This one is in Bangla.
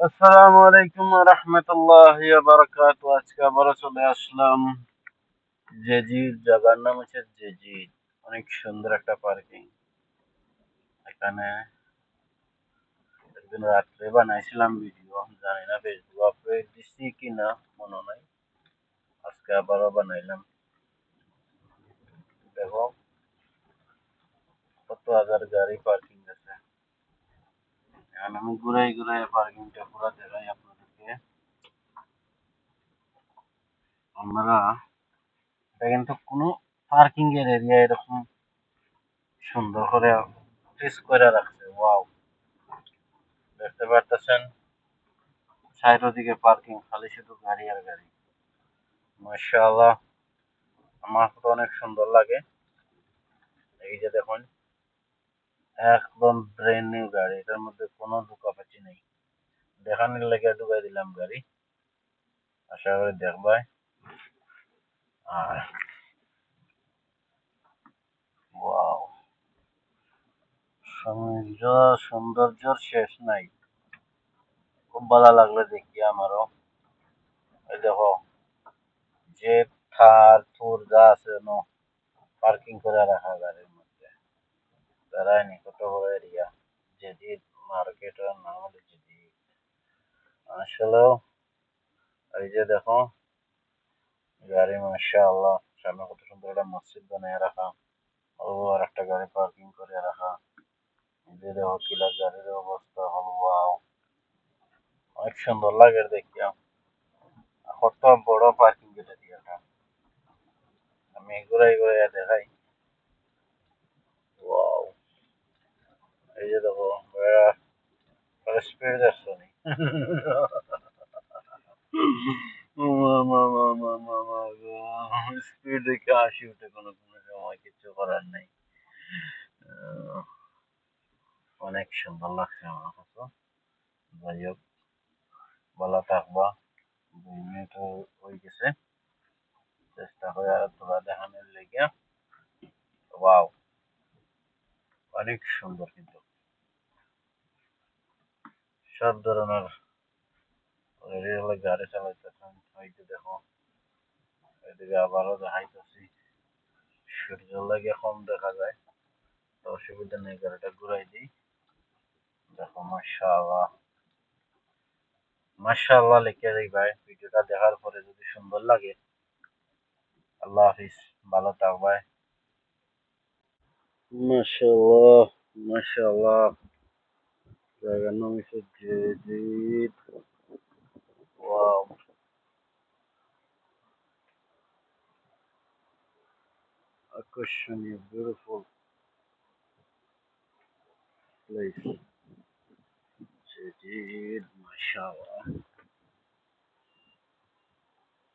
আসসালামু আলাইকুম রহমতুল্লাহি ওয়া বারাকাতু। আজকে আবারও চলে আসলাম জেজির, জায়গার নাম হচ্ছে জেজি। অনেক সুন্দর একটা পার্কিং। এখানে একদিন রাত্রে বানাইছিলাম ভিডিও, জানি না ফেসবুক আপলোড দিচ্ছি কিনা, মনে নাই। আজকে আবারও বানাইলাম। দেখো কত হাজার গাড়ি পার্কিং আছে। এখন আমি ঘুরাই ঘুরাই পার্কিংটা পুরো দেখাই আপনাদেরকে। আমরা এটা কিন্তু কোনো পার্কিং এর এরিয়া এরকম সুন্দর করে ফিক্স করে রাখছে। ওয়াও, দেখতে পারতেছেন চারিদিকে পার্কিং, খালি শুধু গাড়ি আর গাড়ি। মাশাআল্লাহ, আমার তো অনেক সুন্দর লাগে। এই যে দেখুন, একদম ব্র্যান্ড নিউ গাড়ি, এটার মধ্যে কোনো ধোঁকাবাজি নেই। দেখানোর লেগে ঢুকাই দিলাম গাড়ি, আশা করি দেখবাই। আর ওয়াও, সৌন্দর্যর শেষ নাই। খুব ভালো লাগলো দেখি আমারও। এই দেখো, যে থার থুর যা আছে পার্কিং করে রাখা গাড়ির মধ্যে। বেড়ায়নি কত বড় এরিয়া। জেডির মার্কেটের নাম হলো জেডি। আসলেও এই যে দেখো গাড়ি, মাশাআল্লাহ, সামনে কত সুন্দর একটা মসজিদ বানিয়ে রাখা। ও আর একটা গাড়ি পার্কিং করে রাখা। এই যে দেখো কিলার গাড়ির অবস্থা হলো, ওয়াও, অনেক সুন্দর লাগে দেখতে। কত বড় পার্কিং এরিয়াটা, আমি ঘুরাই ঘুরাই দেখাই। ওয়াও, এই যে দেখো স্পিড দেখছো নি? স্পিড দেখে হাসি উঠে কোনো কোনো সময়, কিছু করার নেই। আহ, অনেক সুন্দর লাগছে আমার কাছে। যাই হোক, ভালো থাকবা। 2 মিনিট হয়ে গেছে, চেষ্টা করে আর তোরা দেখানোর লেগে। ওয়াও, অনেক সুন্দর কিন্তু সব ধরনের রেল গাড়ি চালাইতেছেন। এই যে দেখো, এদিকে আবারও দেখাইতেছি, সূর্য লাগে কম দেখা যায়, তো অসুবিধা নেই, গাড়িটা ঘুরাই দিই। দেখো মাশাআল্লাহ, মাশাআল্লাহ লিখে দিই ভাই। ভিডিওটা দেখার পরে যদি সুন্দর লাগে, আল্লাহ হাফিজ, ভালো থাক ভাই। মাশাআল্লাহ, মাশাআল্লাহ, জায়গার নাম হচ্ছে জেজিদ। ওয়াও, আকর্ষণীয়, বিউটিফুল প্লেস জেজিদ, মাশাআল্লাহ।